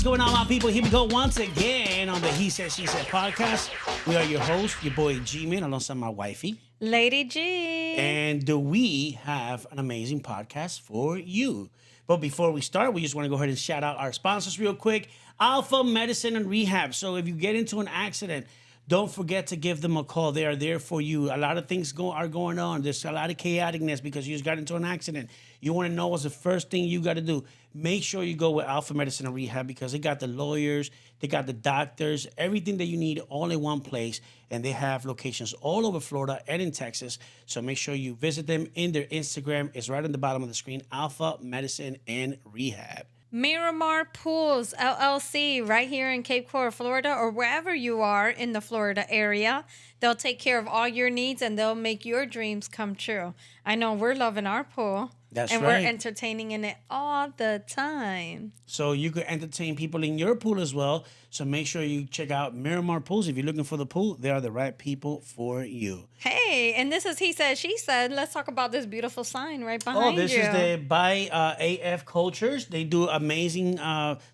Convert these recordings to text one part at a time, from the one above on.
What's going on, my people? Here we go once again on the He Said, She Said podcast. We are your host, your boy G-Man, alongside my wifey, Lady G. And we have an amazing podcast for you. But before we start, we just want to go ahead and shout out our sponsors real quick. Alpha Medicine and Rehab. So if you get into an accident, don't forget to give them a call. They are there for you. A lot of things are going on. There's a lot of chaoticness because you just got into an accident. You want to know what's the first thing you got to do. Make sure you go with Alpha Medicine and Rehab because they got the lawyers, they got the doctors, everything that you need all in one place. And they have locations all over Florida and in Texas. So make sure you visit them in their Instagram. It's right on the bottom of the screen, Alpha Medicine and Rehab. Miramar Pools, LLC, right here in Cape Coral, Florida, or wherever you are in the Florida area. They'll take care of all your needs and they'll make your dreams come true. I know we're loving our pool. That's and right. we're entertaining in it all the time. So you could entertain people in your pool as well. So make sure you check out Miramar Pools. If you're looking for the pool, they are the right people for you. Hey, and this is He Said, She Said. Let's talk about this beautiful sign right behind you. This is the by AF Cultures. They do amazing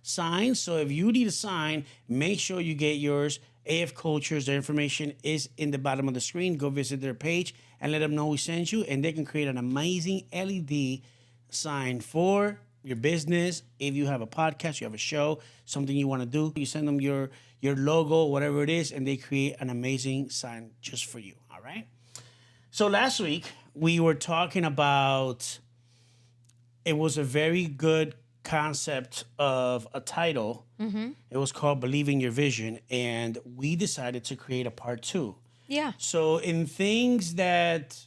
signs. So if you need a sign, make sure you get yours. AF Cultures, their information is in the bottom of the screen. Go visit their page and let them know we sent you. And they can create an amazing LED sign for your business. If you have a podcast, you have a show, something you want to do, you send them your logo, whatever it is, and they create an amazing sign just for you. All right. So last week we were talking about, it was a very good concept of a title. Mm-hmm. It was called Believing Your Vision, and we decided to create a part 2. Yeah. So in things that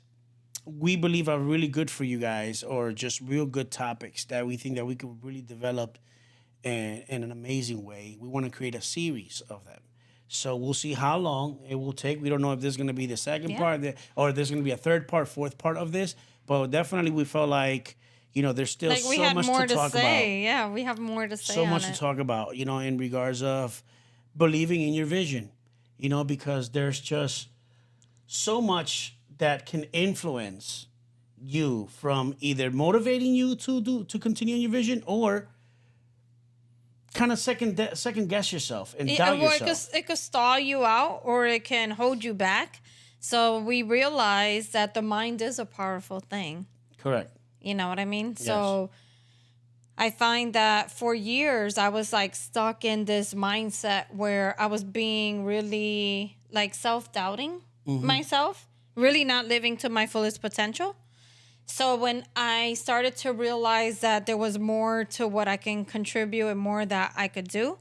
we believe are really good for you guys, or just real good topics that we think that we could really develop in an amazing way, we want to create a series of them. So we'll see how long it will take. We don't know if there's going to be the second part or there's going to be a third part, fourth part of this, but definitely we felt like, you know, there's still so much to talk about. Yeah, we have more to say. So much to talk about, you know, in regards of believing in your vision, you know, because there's just so much that can influence you, from either motivating you to continue in your vision or kind of second guess yourself and doubt yourself. It could stall you out or it can hold you back. So we realize that the mind is a powerful thing. Correct. You know what I mean? Yes. So I find that for years I was like stuck in this mindset where I was being really like self-doubting myself, really not living to my fullest potential. So when I started to realize that there was more to what I can contribute and more that I could do,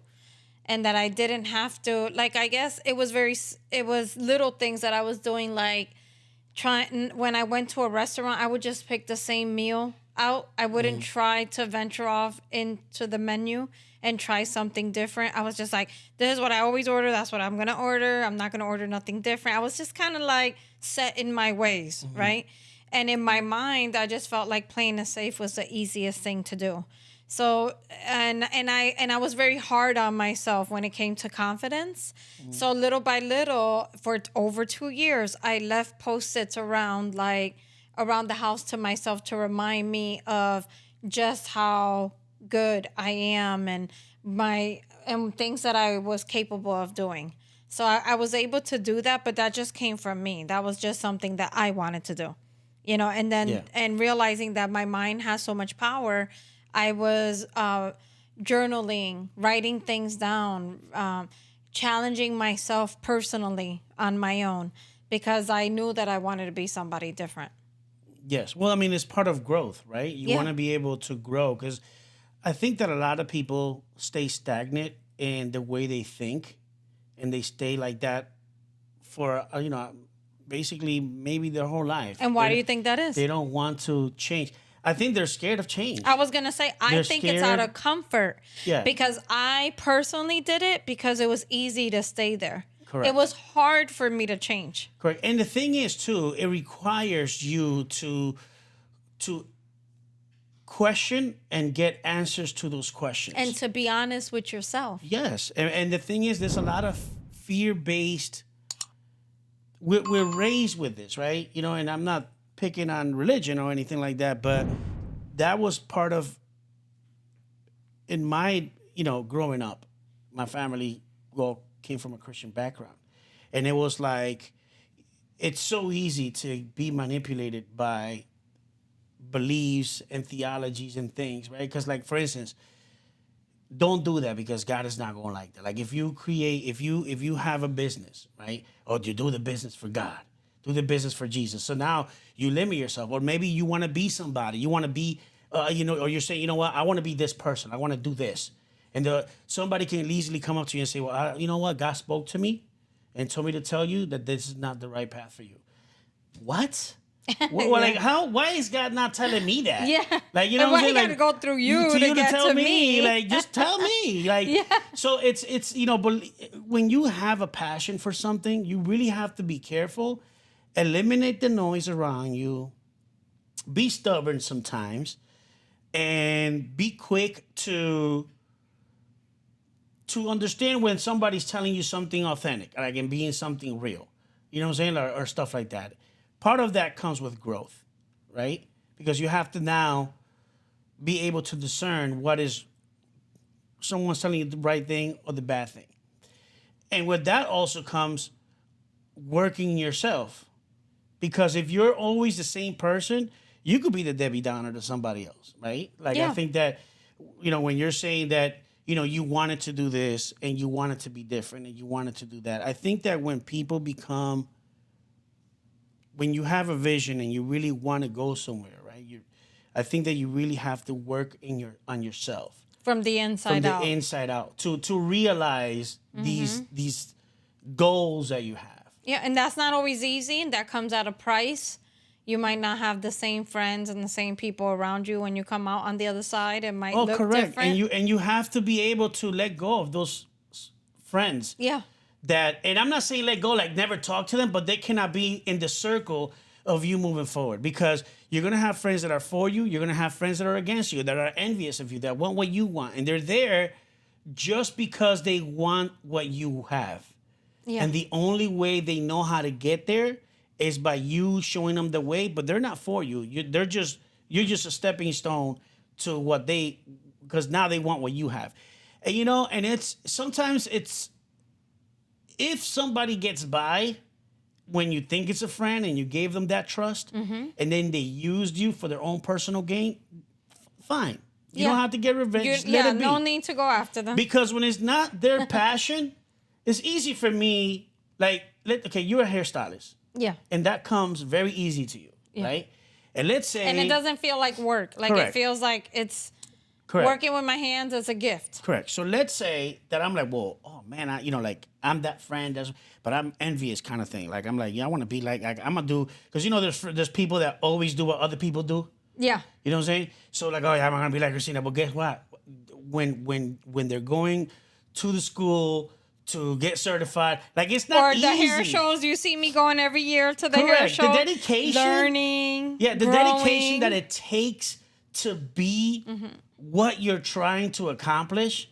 and that I didn't have to, like, I guess it was little things that I was doing, like when I went to a restaurant, I would just pick the same meal out. I wouldn't try to venture off into the menu and try something different. I was just like, this is what I always order. That's what I'm going to order. I'm not going to order nothing different. I was just kind of like set in my ways, right? And in my mind, I just felt like playing it safe was the easiest thing to do. So, and I was very hard on myself when it came to confidence. So little by little, for over 2 years, I left Post-its around the house to myself to remind me of just how good I am and things that I was capable of doing. So I was able to do that, but that just came from me. That was just something that I wanted to do, you know, and then, and realizing that my mind has so much power, I was journaling, writing things down, challenging myself personally on my own because I knew that I wanted to be somebody different. Yes. Well, I mean, it's part of growth, right? You want to be able to grow, because I think that a lot of people stay stagnant in the way they think, and they stay like that for, you know, basically maybe their whole life. And why do you think that is? They don't want to change. I think they're scared of change. I was going to say, I think it's out of comfort. Yeah. Because I personally did it because it was easy to stay there. Correct. It was hard for me to change. Correct. And the thing is, too, it requires you to question and get answers to those questions. And to be honest with yourself. Yes. And the thing is, there's a lot of fear-based... We're raised with this, right? You know, and I'm not picking on religion or anything like that, but that was part of, in my growing up, my family came from a Christian background, and it was like it's so easy to be manipulated by beliefs and theologies and things, right? Because, like, for instance, don't do that because God is not going to like that. Like, if you have a business, right? Or you do the business for God, do the business for Jesus. So now you limit yourself, or maybe you want to be somebody. You want to be, or you're saying, you know what? I want to be this person. I want to do this. And somebody can easily come up to you and say, well, you know what? God spoke to me and told me to tell you that this is not the right path for you. What? Well, like, how? Why is God not telling me that? Yeah. Like, and why he got to go through you to get tell to me? Like, just tell me. Like, Yeah. So it's but when you have a passion for something, you really have to be careful. Eliminate the noise around you. Be stubborn sometimes, and be quick to understand when somebody's telling you something authentic, like, and being something real. You know what I'm saying? Or stuff like that. Part of that comes with growth, right? Because you have to now be able to discern what is someone's telling you the right thing or the bad thing. And with that also comes working yourself. Because if you're always the same person, you could be the Debbie Downer to somebody else, right? Like, Yeah. I think that, when you're saying that, you wanted to do this and you wanted to be different and you wanted to do that. I think that when you have a vision and you really want to go somewhere, right? I think that you really have to work on yourself from the inside out. Inside out to realize these goals that you have. Yeah, and that's not always easy, and that comes at a price. You might not have the same friends and the same people around you when you come out on the other side. It might look correct. different. And you have to be able to let go of those friends. Yeah. And I'm not saying let go, like never talk to them, but they cannot be in the circle of you moving forward, because you're going to have friends that are for you. You're going to have friends that are against you, that are envious of you, that want what you want. And they're there just because they want what you have. Yeah. And the only way they know how to get there is by you showing them the way, but they're not for you. You're just a stepping stone to because now they want what you have. And, and sometimes if somebody gets by when you think it's a friend and you gave them that trust, and then they used you for their own personal gain, fine. You don't have to get revenge. Let it be. No need to go after them. Because when it's not their passion, it's easy for me. Like, you're a hairstylist. Yeah. And that comes very easy to you, right? And let's say... And it doesn't feel like work. Like, correct. It feels like it's... Correct. Working with my hands is a gift. Correct. So let's say that I'm like, well, oh man, I'm that friend, but I'm envious kind of thing. Like, I'm like, yeah, I want to be like I'm gonna do, because there's people that always do what other people do. Yeah. You know what I'm saying? So like, oh yeah, I'm gonna be like Christina. But guess what? When they're going to the school to get certified, like, it's not easy. Or the hair shows. You see me going every year to the hair show. The dedication, learning, the growing. dedication that it takes to be what you're trying to accomplish.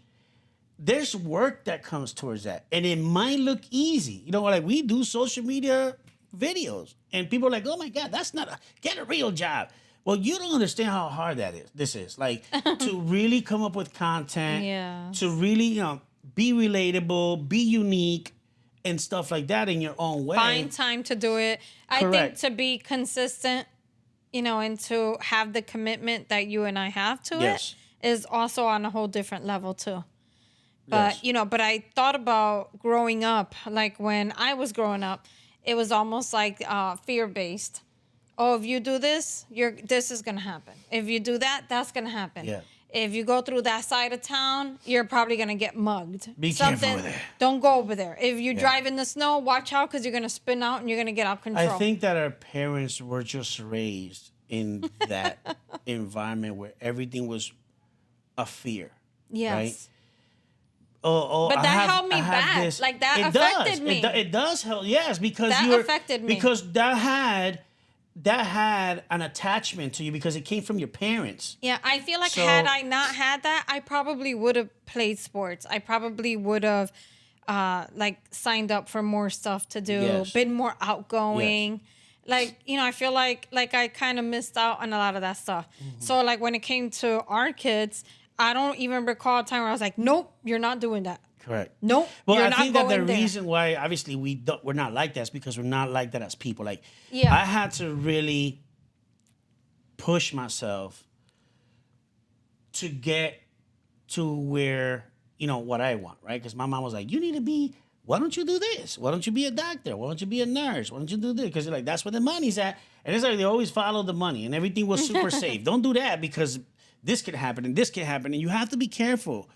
There's work that comes towards that, and it might look easy. Like, we do social media videos, and people are like, "Oh my God, that's not get a real job." Well, you don't understand how hard this is. Like, to really come up with content, to really, be relatable, be unique, and stuff like that in your own way. Find time to do it. Correct. I think to be consistent, and to have the commitment that you and I have to it is also on a whole different level too. But, but I thought about growing up, like when I was growing up, it was almost like fear-based. Oh, if you do this, this is going to happen. If you do that, that's going to happen. Yeah. If you go through that side of town, you're probably going to get mugged. Be careful over there. Don't go over there. If you drive in the snow, watch out, because you're going to spin out and you're going to get out of control. I think that our parents were just raised in that environment where everything was a fear. Yes. Right? But that held me back. This. Like, that affected me. It does help. Yes, because that affected me. Because that had an attachment to you because it came from your parents. Yeah, I feel like had I not had that, I probably would have played sports. I probably would have signed up for more stuff to do, been more outgoing. Yes. Like, I feel like I kind of missed out on a lot of that stuff. Mm-hmm. So like when it came to our kids, I don't even recall a time where I was like, nope, you're not doing that. Correct. Nope. Well, you're I not think that the going there. reason why, obviously, we're not like that is because we're not like that as people. Like, Yeah. I had to really push myself to get to where, what I want, right? Because my mom was like, why don't you do this? Why don't you be a doctor? Why don't you be a nurse? Why don't you do this? Because like, that's where the money's at. And it's like they always follow the money and everything was super safe. Don't do that because this could happen and this could happen. And you have to be careful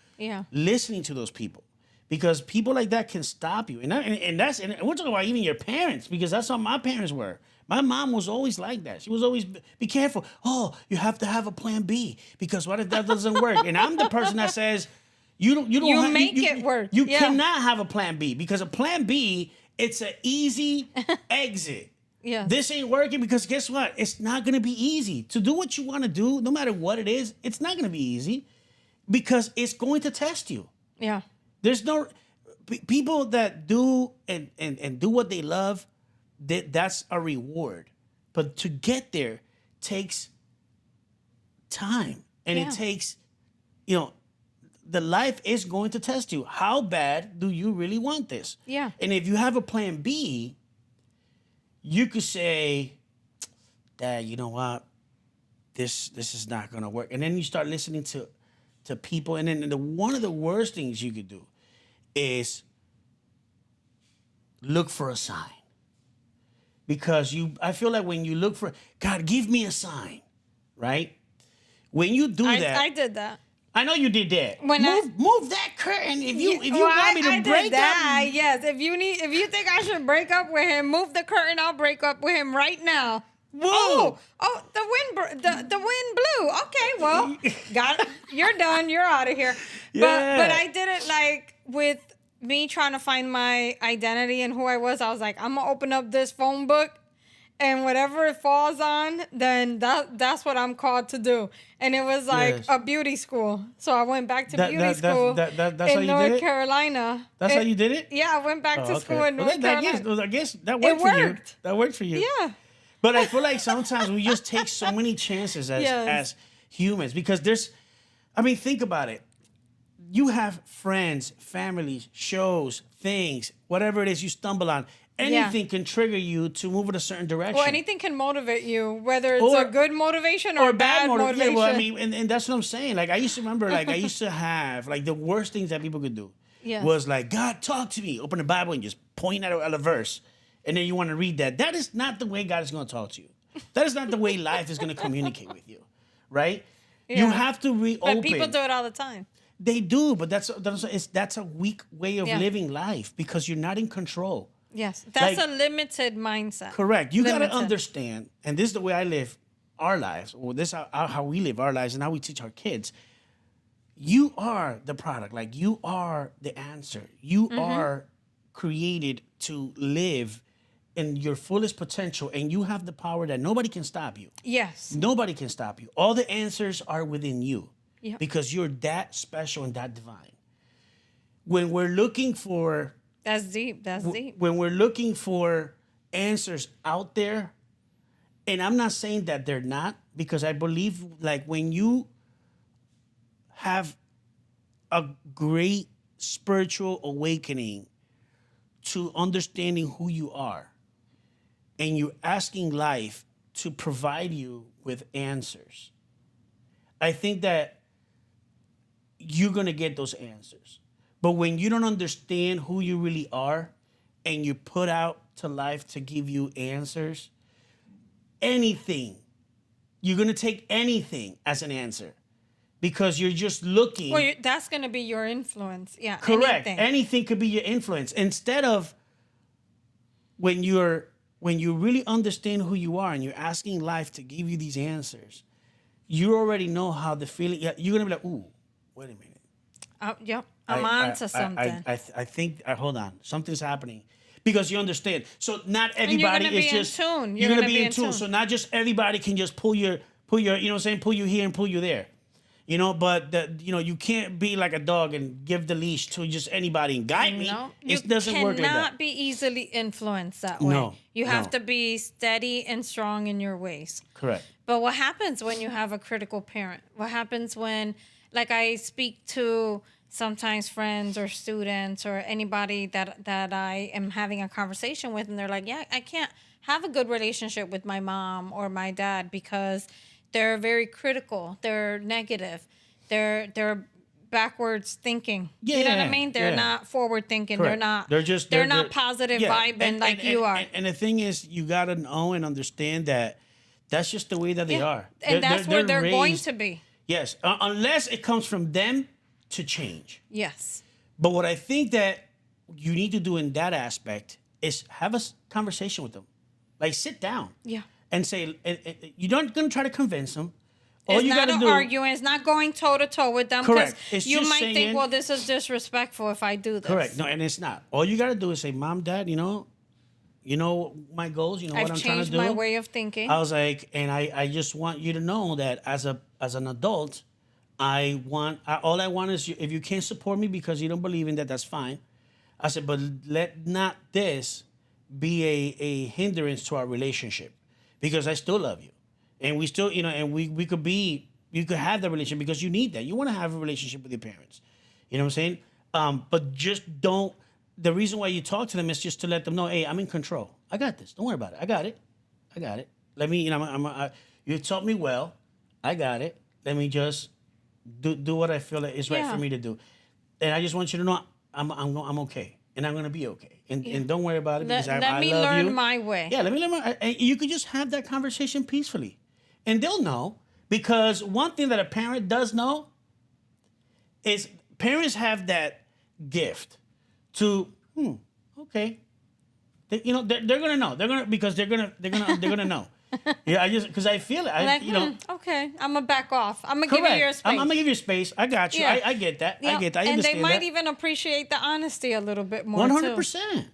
listening to those people. Because people like that can stop you. And we're talking about even your parents, because that's how my parents were. My mom was always like that. She was always, be careful. Oh, you have to have a plan B, because what if that doesn't work? And I'm the person that says, you make it work. You cannot have a plan B, because a plan B, it's an easy exit. Yeah. This ain't working because guess what? It's not going to be easy. To do what you want to do, no matter what it is, it's not going to be easy because it's going to test you. Yeah. There's no people that do and do what they love. That's a reward, but to get there takes time, and it takes, the life is going to test you. How bad do you really want this? Yeah. And if you have a plan B, you could say, Dad, you know what? This is not going to work. And then you start listening to people. And then one of the worst things you could do is look for a sign. Because I feel like when you look for, God, give me a sign, right? When you do that. I did that. I know you did that. Move that curtain. If you want me to break that, up. yes. If you think I should break up with him, move the curtain. I'll break up with him right now. Whoa! Oh, the wind blew. Okay, well, got it. You're done. You're out of here. Yeah. But I did it like with me trying to find my identity and who I was. I was like, I'm gonna open up this phone book, and whatever it falls on, then that's what I'm called to do. And it was like a beauty school. So I went back to beauty school in North Carolina. That's how you did it? Yeah, I went back to school in North Carolina. I guess that worked for you. That worked for you. Yeah. But I feel like sometimes we just take so many chances as humans, because think about it. You have friends, families, shows, things, whatever it is you stumble on. Anything can trigger you to move in a certain direction. Or anything can motivate you, whether it's a good motivation or bad motivation. Yeah, well, and that's what I'm saying. Like, I used to remember, I used to have, the worst things that people could do was like, God, talk to me. Open the Bible and just point at a verse. And then you want to read that. That is not the way God is going to talk to you. That is not the way life is going to communicate with you, right? Yeah. You have to reopen. But people do it all the time. They do, but that's a weak way of living life, because you're not in control. Yes, that's a limited mindset. Correct. You got to understand, and this is the way I live our lives, or this is how we live our lives and how we teach our kids. You are the product. Like, you are the answer. You are created to live in your fullest potential, and you have the power that nobody can stop you. Yes. Nobody can stop you. All the answers are within you, because you're that special and that divine. When we're looking for... That's deep. That's deep. When we're looking for answers out there, and I'm not saying that they're not, because I believe, like, when you have a great spiritual awakening to understanding who you are, and you're asking life to provide you with answers, I think that you're going to get those answers. But when you don't understand who you really are, and you put out to life to give you answers, anything, you're going to take anything as an answer, because you're just looking. Well, that's going to be your influence. Yeah. Correct. Anything could be your influence. Instead of when you really understand who you are and you're asking life to give you these answers, you already know how the feeling. You're going to be like, ooh, wait a minute. Yep. I'm on to something. I think, hold on, something's happening. Because you understand. So not everybody is just... You're going to be in tune. You're going to be in tune. So not just everybody can just pull your, you know what I'm saying, pull you here and pull you there. You know, but you can't be like a dog and give the leash to just anybody and guide me. No, it doesn't work like that. You cannot be easily influenced that way. No. You have to be steady and strong in your ways. Correct. But what happens when you have a critical parent? What happens when Like I speak to sometimes friends or students or anybody that I am having a conversation with, and they're like, yeah, I can't have a good relationship with my mom or my dad because they're very critical, they're negative, they're backwards thinking. You know what I mean? They're not forward thinking. Correct. They're not positive vibing like you are. And the thing is, you gotta know and understand that that's just the way that they are. And that's where they're going raised- to be. Yes, unless it comes from them to change. Yes. But what I think that you need to do in that aspect is have a conversation with them, like sit down, Yeah. and say you're not gonna try to convince them. All It's you not gotta an do, arguing. It's not going toe to toe with them. Correct. Because It's you just might saying- think, well, this is disrespectful if I do this. correct. No, and it's not. All you gotta do is say, Mom, Dad, you know my goals. You know I've what I'm trying to changed do. my way of thinking. I was like, and I just want you to know that as an adult, all I want is if you can't support me because you don't believe in that, that's fine. I said, but let not this be a hindrance to our relationship, because I still love you, and we still, and we could be, you could have that relationship because you need that. You want to have a relationship with your parents. You know what I'm saying? But just don't. The reason why you talk to them is just to let them know, hey, I'm in control. I got this. Don't worry about it. I got it. Let me, you taught me well. I got it. Let me just do what I feel that is right for me to do. And I just want you to know I'm okay. And I'm going to be okay. And don't worry about it because I let me love learn you. my way. Yeah, let me learn and you could just have that conversation peacefully. And they'll know, because one thing that a parent does know is parents have that gift to, okay. They're gonna know. They're gonna know. Yeah, because I feel it. Okay, I'm gonna back off. I'm gonna give you your space. I'm gonna give you space. I got you. Yeah. I get that. Yeah. I get that. I and understand they might that. even appreciate the honesty a little bit more. 100%.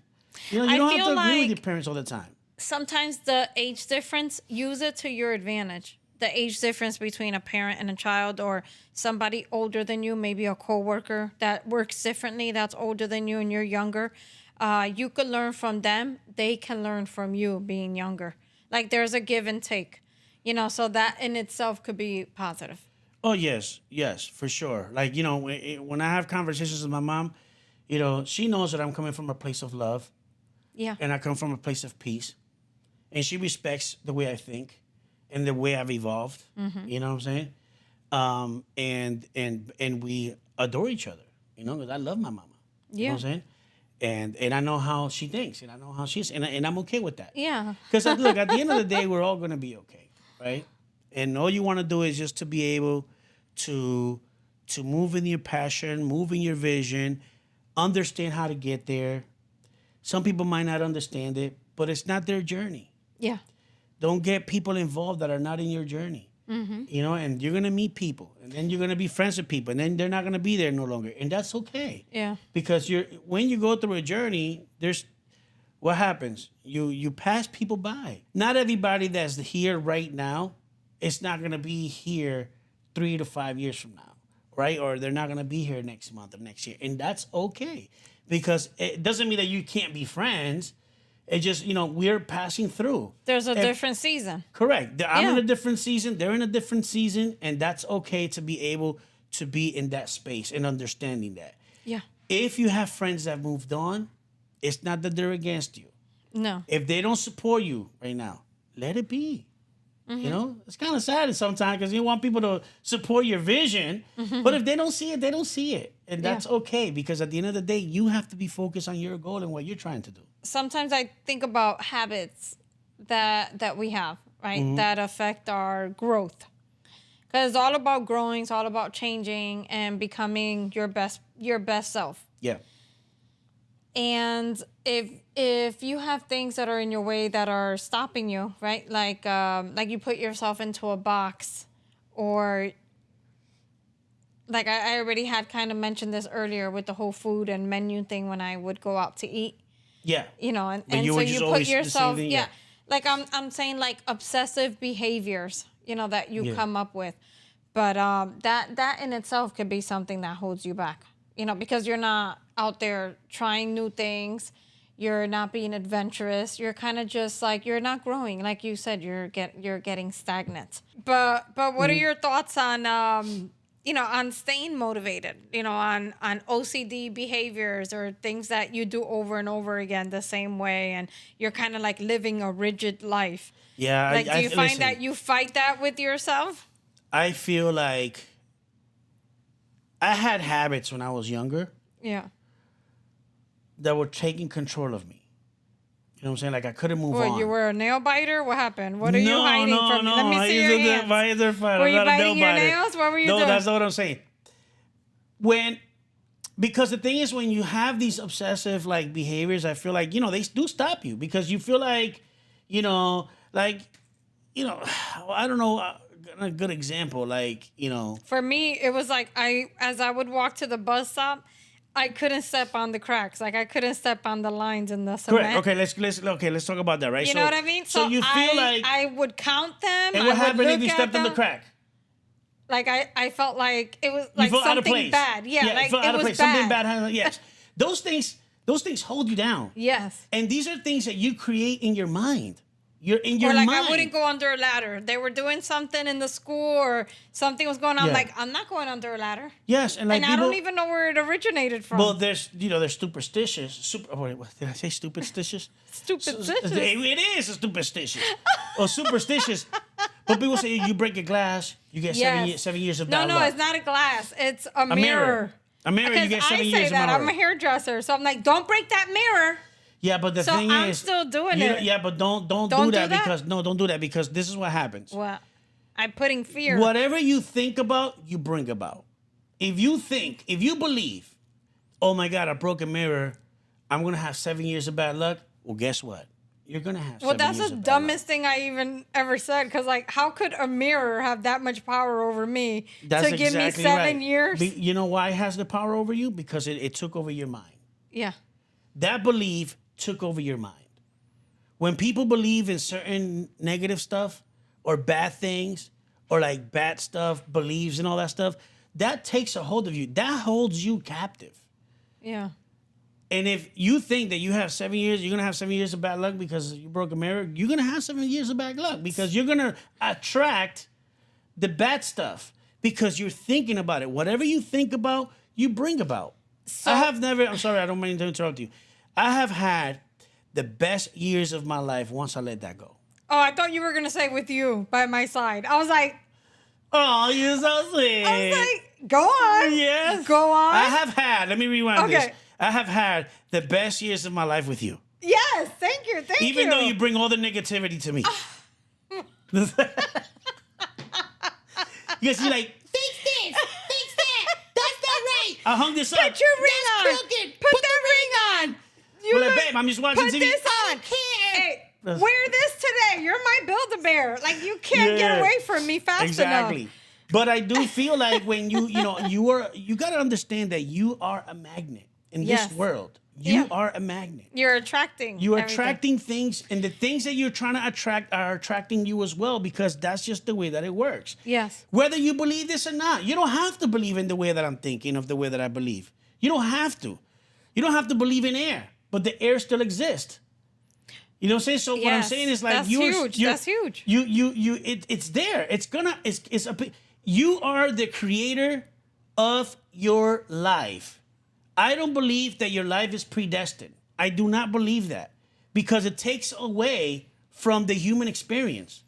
You I don't have feel to agree with like- your parents all the time. Sometimes the age difference, use it to your advantage. The age difference between a parent and a child, or somebody older than you, maybe a coworker that works differently, that's older than you and you're younger. You could learn from them. They can learn from you being younger. Like there's a give and take, so that in itself could be positive. Oh, yes, for sure. Like, when I have conversations with my mom, she knows that I'm coming from a place of love. Yeah. And I come from a place of peace. And she respects the way I think and the way I've evolved. Mm-hmm. You know what I'm saying? And we adore each other, because I love my mama. You know what I'm saying? And I know how she thinks, and I know how she's, and I'm okay with that. Yeah. Because look, at the end of the day, we're all gonna be okay, right? And all you want to do is just to be able to move in your passion, move in your vision, understand how to get there. Some people might not understand it, but it's not their journey. Yeah. Don't get people involved that are not in your journey. Mm-hmm. And you're gonna meet people, and then you're gonna be friends with people, and then they're not gonna be there no longer, and that's okay. Yeah. Because when you go through a journey, what happens? You pass people by. Not everybody that's here right now is not gonna be here 3 to 5 years from now, right? Or they're not gonna be here next month or next year, and that's okay. Because it doesn't mean that you can't be friends. It just, we're passing through. There's a different season. Correct. I'm in a different season. They're in a different season. And that's okay to be able to be in that space and understanding that. Yeah. If you have friends that moved on, it's not that they're against you. No. If they don't support you right now, let it be. Mm-hmm. It's kind of sad sometimes because you want people to support your vision. Mm-hmm. But if they don't see it, they don't see it. And that's okay, because at the end of the day, you have to be focused on your goal and what you're trying to do. Sometimes I think about habits that we have, right? Mm-hmm. That affect our growth. Because it's all about growing, it's all about changing and becoming your best self. Yeah. And if you have things that are in your way that are stopping you, right? Like you put yourself into a box, or like I already had kind of mentioned this earlier with the whole food and menu thing when I would go out to eat. Yeah. And so you put yourself, like I'm saying, like obsessive behaviors, that you come up with. But that in itself could be something that holds you back, because you're not out there trying new things. You're not being adventurous. You're kind of just like, you're not growing. Like you said, you're getting stagnant. But what are your thoughts on, on staying motivated, on OCD behaviors or things that you do over and over again the same way, and you're kind of like living a rigid life. Yeah. Like, do you find that you fight that with yourself? I feel like I had habits when I was younger Yeah. that were taking control of me. You know what I'm saying? Like, I couldn't move What, on. you were a nail biter? What happened? What are you hiding from me? Let me see your hands. Were you biting your nails? What were you doing? No, that's not what I'm saying. Because the thing is, when you have these obsessive like behaviors, I feel like, they do stop you because you feel like, I don't know, a good example, For me, it was like as I would walk to the bus stop, I couldn't step on the cracks. Like, I couldn't step on the lines in the cement. Correct. Okay, let's talk about that, right? You know what I mean? So you feel I would count them. And what happened if you stepped on the crack? Like, I felt like it was like something bad. Yeah, like it was bad. Something bad happened. Yes. Those things hold you down. Yes. And these are things that you create in your mind. You're in your mind. I wouldn't go under a ladder. They were doing something in the school or something was going on. Yeah. Like, I'm not going under a ladder. Yes, and I don't even know where it originated from. Well, there's superstitious. What did I say? Superstitious. Superstitious. It is a superstitious. Or superstitious. But people say you break a glass, you get 7 years of bad luck. No, it's not a glass. It's a mirror. A mirror, you get 7 years of bad luck. I say that. I'm a hairdresser, so I'm like, don't break that mirror. Yeah, but the thing I'm is, still doing it. Yeah, but don't do that because don't do that because this is what happens. Well, I'm putting fear. Whatever you think about, you bring about. If you believe, oh my God, I broke a mirror, I'm gonna have 7 years of bad luck. Well, guess what? You're gonna have. Well, that's the dumbest thing I even ever said. Because how could a mirror have that much power over me to give me 7 years? You know why it has the power over you? Because it took over your mind. Yeah. That belief took over your mind. When people believe in certain negative stuff or bad things or like bad stuff, beliefs and all that stuff, that takes a hold of you. That holds you captive. Yeah. And if you think that you have 7 years, you're going to have 7 years of bad luck because you broke a mirror, you're going to have 7 years of bad luck because you're going to attract the bad stuff because you're thinking about it. Whatever you think about, you bring about. So, I'm sorry, I don't mean to interrupt you. I have had the best years of my life once I let that go. Oh, I thought you were going to say with you by my side. I was like, oh, you're so sweet. I was like, go on. Yes. Go on. I have had, let me rewind this. I have had the best years of my life with you. Yes, thank you. Even though you bring all the negativity to me. Because you're like, fix this, fix that. That's not right. I hung this up. Put your ring on. That's crooked. Put the ring on. Well, babe, I'm just watching TV. Put this on. Hey, wear this today. You're my Build-A-Bear. Like, you can't get away from me fast enough. But I do feel like when you got to understand that you are a magnet in this world. You are a magnet. You're attracting. You're attracting things, and the things that you're trying to attract are attracting you as well because that's just the way that it works. Yes. Whether you believe this or not, you don't have to believe in the way that I'm thinking of the way that I believe. You don't have to. You don't have to believe in air, but the air still exists. You know what I'm saying? So what I'm saying is like that's huge. That's huge. It's there. You are the creator of your life. I don't believe that your life is predestined. I do not believe that because it takes away from the human experience.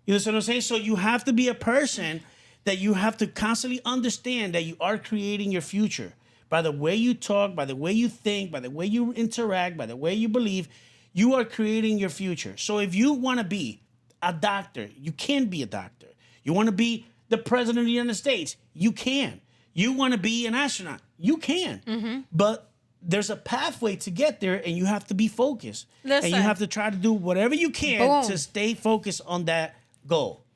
You know what I'm saying? So you have to be a person that you have to constantly understand that you are creating your future by the way you talk, by the way you think, by the way you interact, by the way you believe. You are creating your future. So if you want to be a doctor, you can be a doctor. You want to be the president of the United States, you can. You want to be an astronaut, you can. Mm-hmm. But there's a pathway to get there, and you have to be focused. Listen, and you have to try to do whatever you can to stay focused on that goal.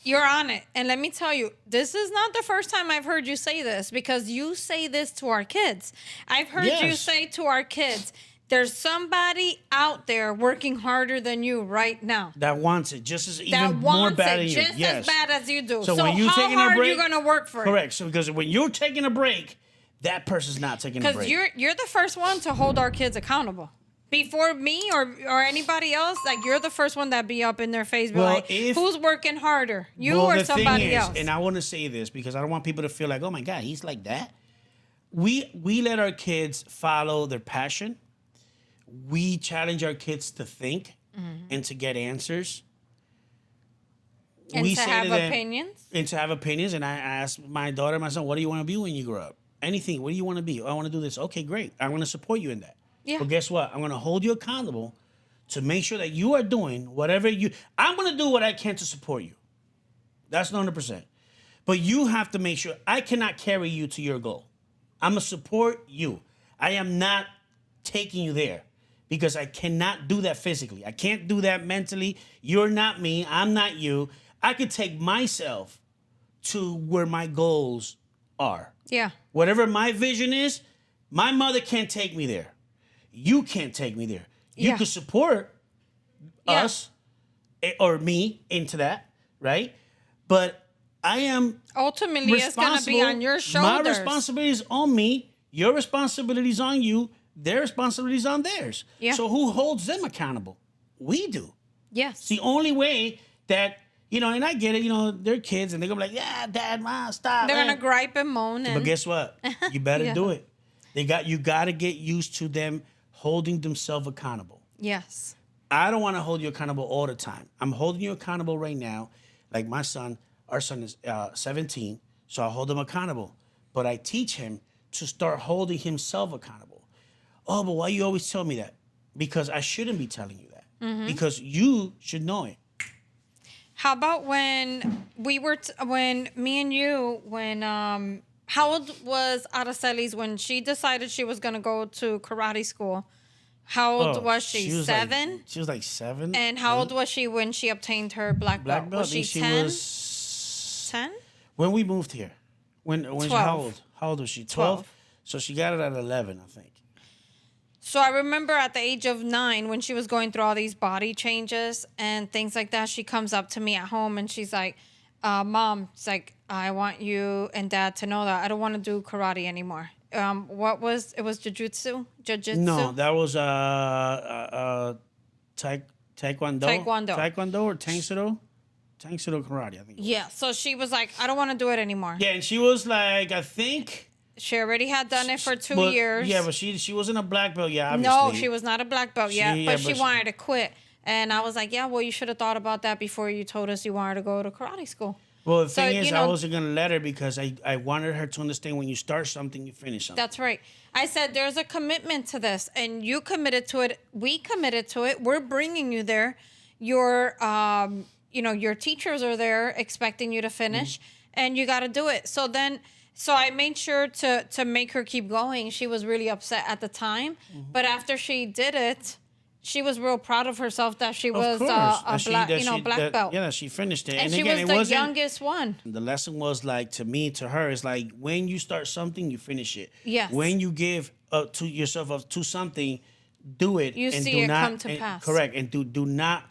You're on it. And let me tell you, this is not the first time I've heard you say this because you say this to our kids. I've heard you say to our kids, there's somebody out there working harder than you right now. That wants it just as even more bad than you. Just as bad as you do. So when you're how taking hard a break, are you going to work for it? Correct. So because when you're taking a break, that person's not taking a break. Because you're the first one to hold our kids accountable. before me or anybody else, like you're the first one that be up in their face, be Well, like, who's working harder, you well, or the somebody thing is, else? and I want to say this because I don't want people to feel like, oh my God, he's like that. We let our kids follow their passion. We challenge our kids to think and to get answers. And We to say have to them, opinions. And to have opinions. And I ask my daughter, my son, what do you want to be when you grow up? Anything. What do you want to be? Oh, I want to do this. Okay, great. I want to support you in that. Yeah. But guess what? I'm going to hold you accountable to make sure that you are doing whatever you... I'm going to do what I can to support you. That's 100%. But you have to make sure I cannot carry you to your goal. I'm going to support you. I am not taking you there because I cannot do that physically. I can't do that mentally. You're not me. I'm not you. I could take myself to where my goals are. Yeah. Whatever my vision is, my mother can't take me there. You can't take me there. You could support us or me into that, right? But I am ultimately it's gonna be on your shoulders. My responsibility is on me. Your responsibility is on you. Their responsibility is on theirs. Yeah. So who holds them accountable? We do. Yes. It's the only way that, you know, and I get it, you know, they're kids and they're going to be like, yeah, Dad, Mom, stop. They're going to gripe and moan. But guess what? You better do it. You got to get used to them holding themselves accountable. Yes. I don't want to hold you accountable all the time. I'm holding you accountable right now. Like my son, our son is 17, so I hold him accountable. But I teach him to start holding himself accountable. Oh, but why you always tell me that? Because I shouldn't be telling you that. Because you should know it. How about when we were, when me and you, when, how old was Araceli's when she decided she was going to go to karate school? How old was she? She was 7? Like, she was like 7. And how old was she when she obtained her black belt? Was she 10? Was 10? When we moved here. When 12. How old was she? 12? 12. So she got it at 11, I think. So I remember at the age of 9, when she was going through all these body changes and things like that, she comes up to me at home and she's like, Mom, it's like, I want you and Dad to know that I don't want to do karate anymore. What was, it was jujitsu? No, that was taekwondo. Taekwondo or tangsudo? Tangsudo karate, I think. Yeah, so she was like, I don't want to do it anymore. Yeah, and she was like, I think... She already had done it for 2 years. Yeah, but she wasn't a black belt yet, obviously. No, she was not a black belt yet, but she wanted to quit. And I was like, yeah, well, you should have thought about that before you told us you wanted to go to karate school. Well, the thing is, I wasn't going to let her because I wanted her to understand when you start something, you finish something. That's right. I said, there's a commitment to this, and you committed to it. We committed to it. We're bringing you there. Your, your teachers are there expecting you to finish, and you got to do it. So I made sure to make her keep going. She was really upset at the time, but after she did it, she was real proud of herself that she was a black belt. Yeah, she finished it. And she again, was the youngest one. The lesson was like, to me, to her, it's like when you start something, you finish it. Yes. When you give to yourself up to something, do it. You see it come to pass. Correct. And do not,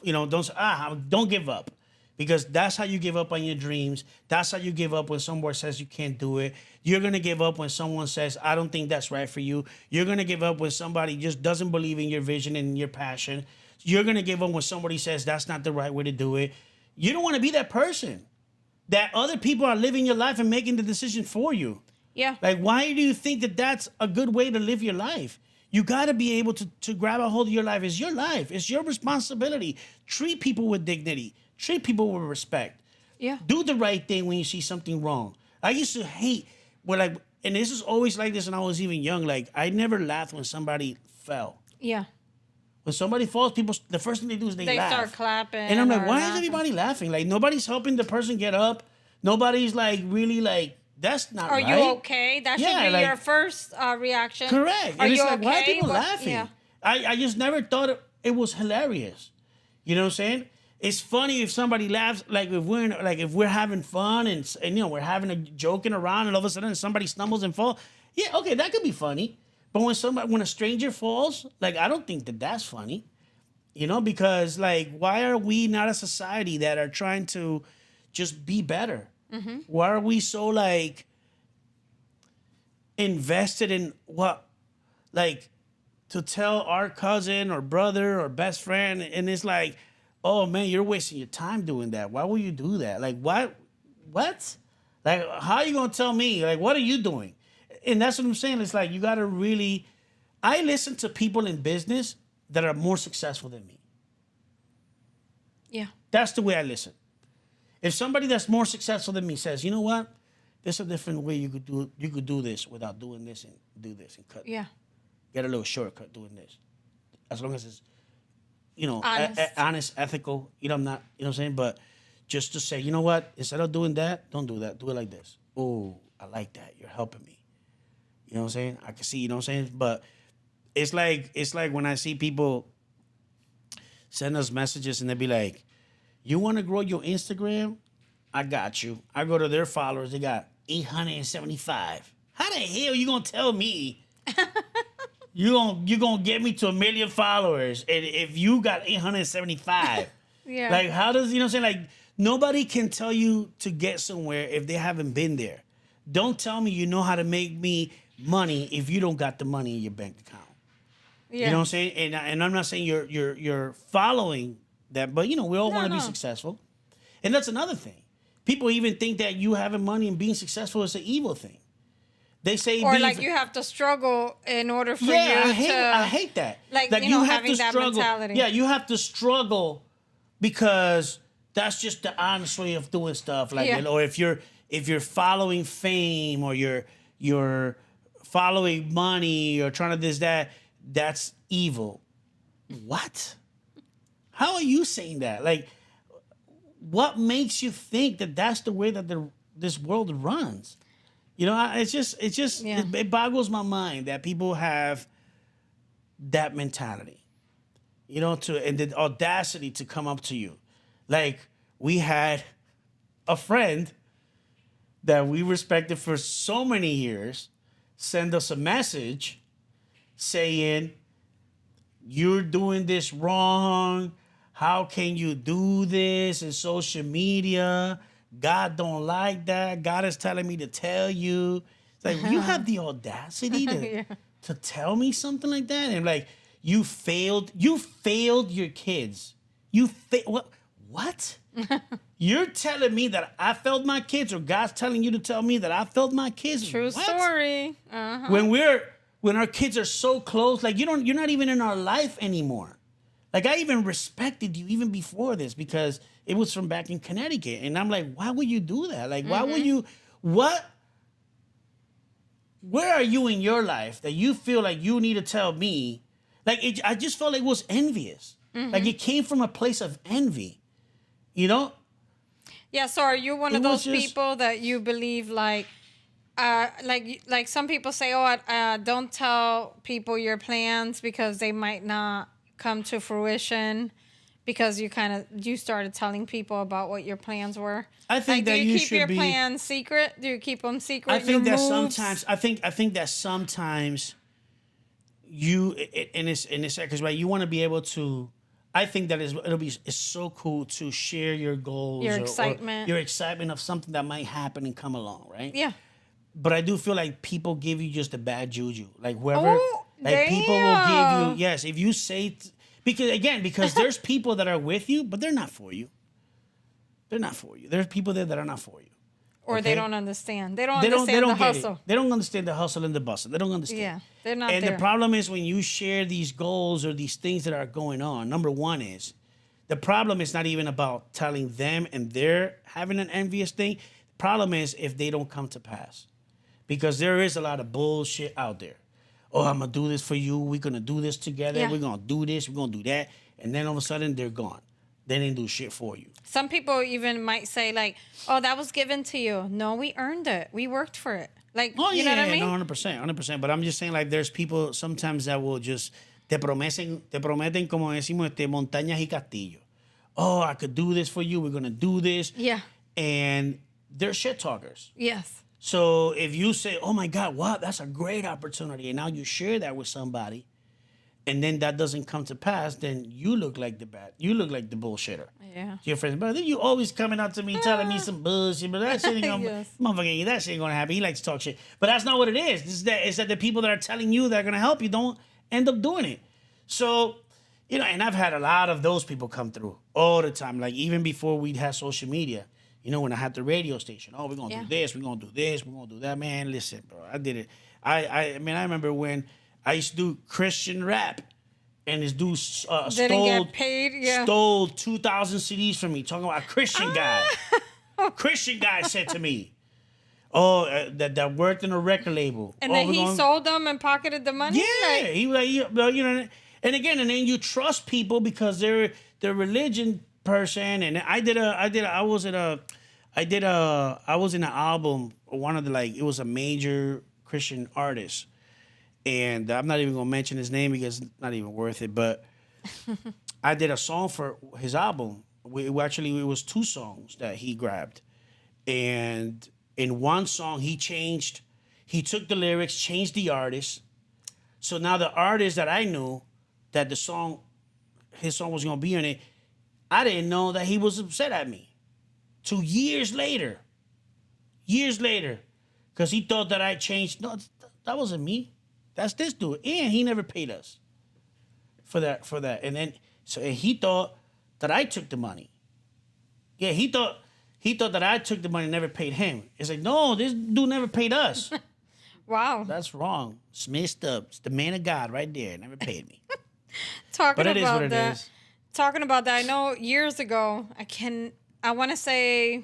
don't give up. Because that's how you give up on your dreams. That's how you give up when someone says you can't do it. You're going to give up when someone says, I don't think that's right for you. You're going to give up when somebody just doesn't believe in your vision and your passion. You're going to give up when somebody says that's not the right way to do it. You don't want to be that person that other people are living your life and making the decision for you. Yeah. Like, why do you think that that's a good way to live your life? You got to be able to grab a hold of your life. It's your life. It's your responsibility. Treat people with dignity. Treat people with respect. Yeah. Do the right thing when you see something wrong. I used to hate and this is always like this when I was even young. Like, I never laughed when somebody fell. Yeah. When somebody falls, people, the first thing they do is they laugh. Start clapping. And I'm like, why is everybody laughing? Like, nobody's helping the person get up. Nobody's like really like, that's not right. Are you okay? That should be your first reaction. Correct. Are and it's you like, okay? why are people laughing? Yeah. I just never thought it was hilarious. You know what I'm saying? It's funny if somebody laughs, like if we're having fun and we're having a joking around and all of a sudden somebody stumbles and falls. Yeah, okay, that could be funny. But when a stranger falls, like, I don't think that that's funny. Because like, why are we not a society that are trying to just be better? Mm-hmm. Why are we so like invested in what, like, to tell our cousin or brother or best friend, and it's like, oh man, you're wasting your time doing that. Why would you do that? Like, what? Like, how are you gonna tell me? Like, what are you doing? And that's what I'm saying. It's like you gotta really. I listen to people in business that are more successful than me. Yeah. That's the way I listen. If somebody that's more successful than me says, you know what, there's a different way you could do this without doing this and do this and cut. Yeah. Get a little shortcut doing this, as long as it's, Honest. ethical. I'm not, what I'm saying, but just to say, you know what, instead of doing that, don't do that. Do it like this. Oh, I like that. You're helping me. You know what I'm saying? I can see. You know what I'm saying? But it's like when I see people send us messages and they be like, you want to grow your Instagram? I got you. I go to their followers. They got 875. How the hell you gonna tell me you gonna get me to 1 million followers and if you got 875? Yeah. Like, how does, you know what I'm saying? Like, nobody can tell you to get somewhere if they haven't been there. Don't tell me you know how to make me money if you don't got the money in your bank account. Yeah. You know what I'm saying? And I'm not saying you're following that, but we all want to be successful. And that's another thing. People even think that you having money and being successful is an evil thing. They say, or like you have to struggle in order for yeah, you I hate that. Like you have having to that struggle. mentality. Yeah, you have to struggle because that's just the honest way of doing stuff. Like, Yeah. or if you're following fame or you're following money or trying to this that, that's evil. What? How are you saying that? Like, what makes you think that that's the way that this world runs? It boggles my mind that people have that mentality, and the audacity to come up to you. Like, we had a friend that we respected for so many years send us a message saying, you're doing this wrong. How can you do this in social media? God don't like that. God is telling me to tell you. It's like, you have the audacity to tell me something like that? And like, you failed your kids. What? You're telling me that I failed my kids, or God's telling you to tell me that I failed my kids? True What? story. When our kids are so close, like you're not even in our life anymore. Like, I even respected you even before this because it was from back in Connecticut. And I'm like, why would you do that? Like, why would you, where are you in your life that you feel like you need to tell me? Like, I just felt like it was envious. Like, it came from a place of envy, Yeah, so are you one of those people that you believe like some people say, don't tell people your plans because they might not come to fruition, because you started telling people about what your plans were? I think that you should keep your plans secret? Do you keep them secret? I think that sometimes you, and it's because right, you want to be able to. I think that it's so cool to share your goals, your excitement, your excitement of something that might happen and come along, right? Yeah. But I do feel like people give you just a bad juju. Like, whoever, people will give you, yes, if you say, because there's people that are with you, but they're not for you. They're not for you. There's people there that are not for you. Or okay? they don't understand. They don't understand the hustle. They don't understand the hustle and the bustle. They don't understand. Yeah, they're not And there. the problem is when you share these goals or these things that are going on, number one is, the problem is not even about telling them and they're having an envious thing. The problem is if they don't come to pass. Because there is a lot of bullshit out there. Oh, I'm going to do this for you. We're going to do this together. Yeah. We're going to do this. We're going to do that. And then all of a sudden, they're gone. They didn't do shit for you. Some people even might say, like, oh, that was given to you. No, we earned it. We worked for it. Like, Oh, you know what I mean? No, 100%. But I'm just saying, like, there's people sometimes that will just, te prometen como decimos, montañas y castillos. Oh, I could do this for you. We're going to do this. Yeah. And they're shit talkers. Yes. So if you say, oh my God, wow, that's a great opportunity, and now you share that with somebody, and then that doesn't come to pass, then you look like the bullshitter. Yeah. To your friends. But then you always coming up to me telling me some bullshit, but that shit ain't gonna, Yes. motherfucker, that shit ain't gonna happen. He likes to talk shit. But that's not what it is. It's that the people that are telling you that are gonna help you don't end up doing it. So, and I've had a lot of those people come through all the time. Like even before we had social media, when I had the radio station, we're going to do this, we're going to do this, we're going to do that. Man, listen, bro, I did it. I mean, I remember when I used to do Christian rap. And this dude Didn't get paid. Yeah. Stole 2,000 CDs from me. Talking about a Christian guy. Christian guy said to me, that worked in a record label. And then he sold them and pocketed the money. Yeah, he was like, and again, and then you trust people because they're religion person. And I was in an album. One of the it was a major Christian artist. And I'm not even going to mention his name because it's not even worth it. But I did a song for his album. It was 2 songs that he grabbed. And in one song, he took the lyrics, changed the artist. So now the artist that I knew that his song was going to be in it, I didn't know that he was upset at me. 2 years later. Because he thought that I changed. No, that wasn't me. That's this dude. And he never paid us for that. And then he thought that I took the money. Yeah, he thought that I took the money and never paid him. It's like, no, this dude never paid us. Wow. That's wrong. It's messed up. It's the man of God right there. Never paid me. Talking about that, I know years ago, I want to say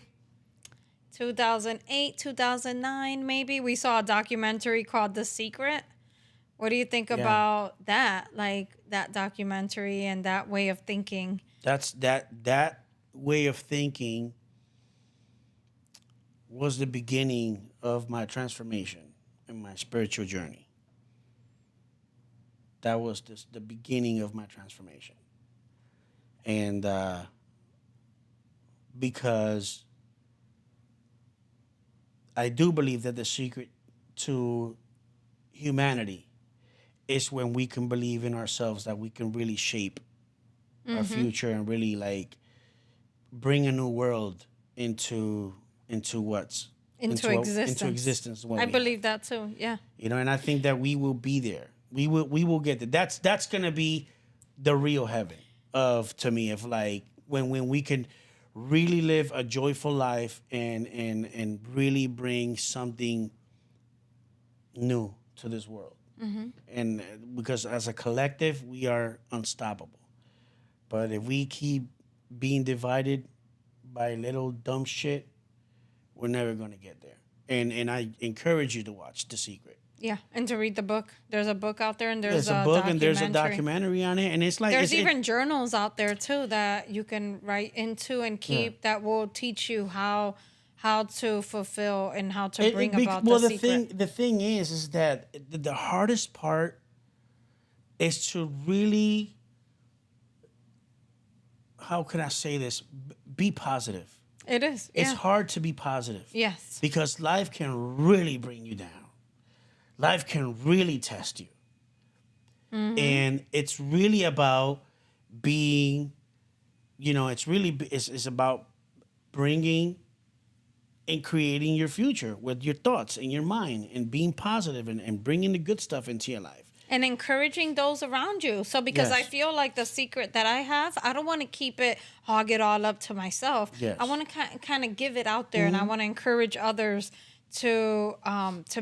2008, 2009, maybe, we saw a documentary called The Secret. What do you think about that? Like that documentary and that way of thinking? That way of thinking was the beginning of my transformation and my spiritual journey. That was the beginning of my transformation. And because I do believe that the secret to humanity is when we can believe in ourselves that we can really shape our future and really bring a new world into existence. I believe that too. Yeah. And I think that we will be there. We will get there. That's gonna be the real heaven to me when we can really live a joyful life and really bring something new to this world. And because as a collective, we are unstoppable. But if we keep being divided by little dumb shit, we're never going to get there. And I encourage you to watch The Secret. Yeah, and to read the book. There's a book out there, and there's a book, and there's a documentary on it, and it's like there's even journals out there too that you can write into and keep that will teach you how to fulfill and how to bring about the secret. The thing is that the hardest part is to really, how can I say this? Be positive. It is. It's hard to be positive. Yes. Because life can really bring you down. Life can really test you. And it's really about being, it's about bringing and creating your future with your thoughts and your mind and being positive and bringing the good stuff into your life. And encouraging those around you. So because I feel like the secret that I have, I don't want to hog it all up to myself. Yes. I want to kind of give it out there, and I want to encourage others to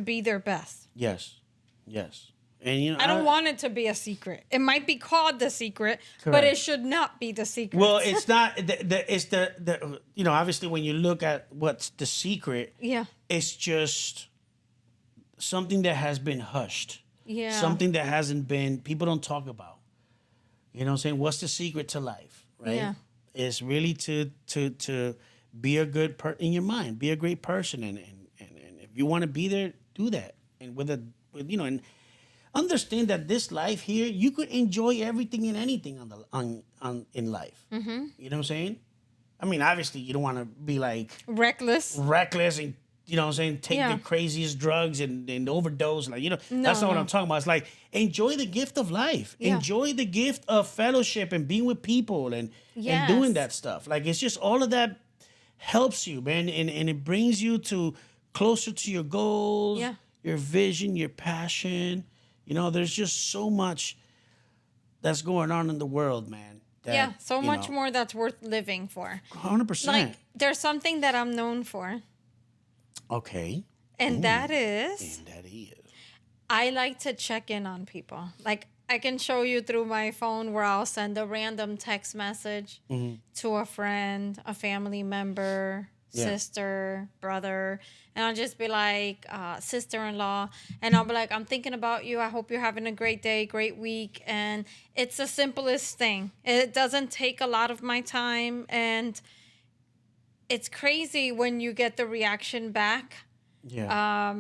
be their best. Yes. And I don't want it to be a secret. It might be called The Secret, but it should not be the secret. Well, it's not. It's the obviously when you look at what's the secret, it's just something that has been hushed. Yeah. Something that hasn't been, people don't talk about. You know what I'm saying? What's the secret to life, right? Yeah. It's really to be a good in your mind, be a great person, and if you want to be there, do that. And and understand that this life here, you could enjoy everything and anything in life. You know what I'm saying? I mean, obviously, you don't want to be reckless and take the craziest drugs and overdose. That's not what I'm talking about. It's like, enjoy the gift of life. Yeah. Enjoy the gift of fellowship and being with people and doing that stuff. It's just all of that helps you, man. And it brings you closer to your goals, your vision, your passion. You know, there's just so much that's going on in the world, man. That, yeah, so much more that's worth living for. 100%. Like, there's something that I'm known for. Okay. And that is, And that is. I like to check in on people. Like, I can show you through my phone where I'll send a random text message to a friend, a family member, sister, brother, and I'll just be like, sister-in-law, and I'll be like, I'm thinking about you. I hope you're having a great day, great week. And it's the simplest thing. It doesn't take a lot of my time, and it's crazy when you get the reaction back. Yeah.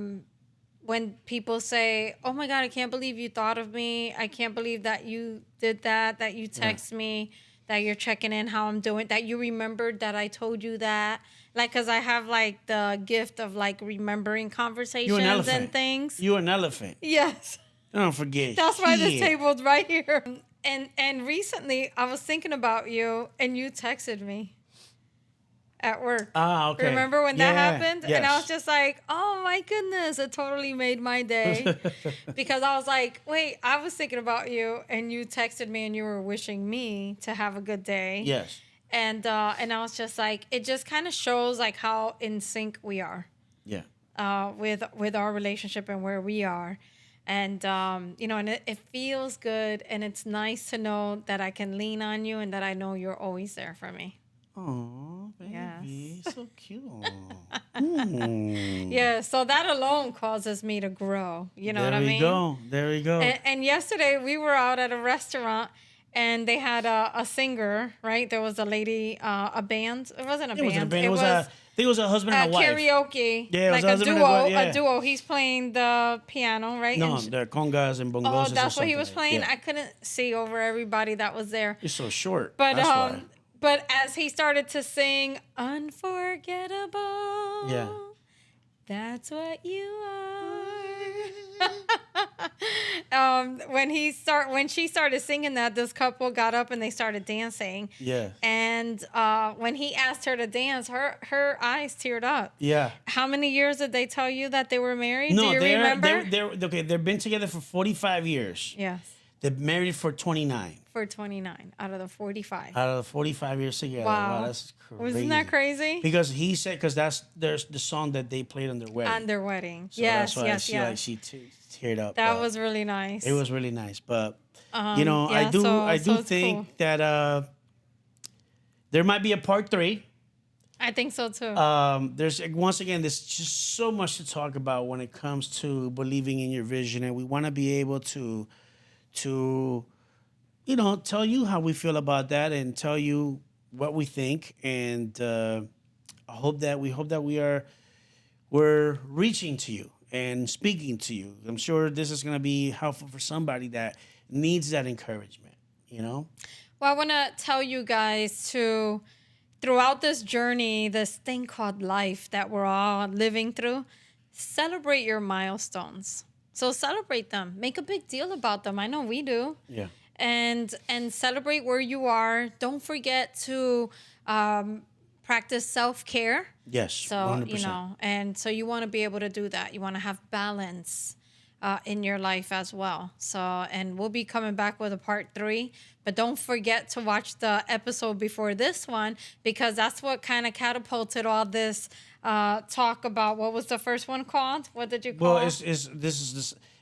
When people say, oh my God, I can't believe you thought of me. I can't believe that you did that you text me, that you're checking in how I'm doing, that you remembered that I told you that. Like, because I have, like, the gift of, like, remembering conversations and things. You're an elephant. Yes. Don't forget. That's why this table's right here. And recently, I was thinking about you, and you texted me at work. Ah, okay. Remember when that happened? Yes. And I was just like, oh my goodness, it totally made my day. Because I was like, wait, I was thinking about you, and you texted me and you were wishing me to have a good day. Yes. And I was just like, it just kind of shows like how in sync we are. Yeah. With our relationship and where we are. And, you know, and it feels good, and it's nice to know that I can lean on you and that I know you're always there for me. Oh, baby, yes. So cute. Yeah, so that alone causes me to grow. You know what I mean? There we go. And yesterday we were out at a restaurant, and they had a singer, right? There was a lady, a band. It wasn't a band. It wasn't a band. I think it was a husband and a wife. Karaoke. Yeah, it was like a husband duo. and a wife, yeah. A duo. He's playing the piano, right? No, they're congas and bongos. Oh, that's what he was like playing? Yeah. I couldn't see over everybody that was there. You're so short. But that's why. But as he started to sing Unforgettable, yeah, that's what you are. When she started singing that, this couple got up and they started dancing. Yeah. And when he asked her to dance, her eyes teared up. Yeah. How many years did they tell you that they were married? No, do you remember? They're okay. They've been together for 45 years. Yes. They're married for 29. For 29 out of the 45. Out of the 45 years together. Wow. That's crazy. Wasn't that crazy? Because he said, there's the song that they played on their wedding. On their wedding. So yes, that's why yes. she teared up. That was really nice. It was really nice. But, you know, yeah, I do it's think cool. that there might be a part 3. I think so too. There's just so much to talk about when it comes to believing in your vision, and we want to be able to you know, tell you how we feel about that and tell you what we think, and I hope that we're reaching to you and speaking to you. I'm sure this is going to be helpful for somebody that needs that encouragement, you know. Well, I want to tell you guys to, throughout this journey, this thing called life that we're all living through, celebrate your milestones. So celebrate them. Make a big deal about them. I know we do. Yeah. And celebrate where you are. Don't forget to practice self-care. Yes. So 100%. you know, and so you want to be able to do that. You want to have balance in your life as well. So, and we'll be coming back with a part 3. But don't forget to watch the episode before this one, because that's what kind of catapulted all this talk about. What was the first one called? What did you call? Well,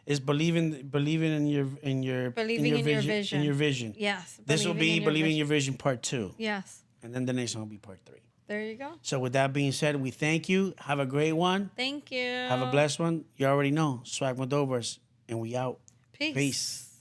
is believing in your vision. In your vision. Yes. This will be believing in your vision part 2. Yes. And then the next one will be part 3. There you go. So with that being said, we thank you. Have a great one. Thank you. Have a blessed one. You already know. SWAGmodovars, and we out. Peace. Peace.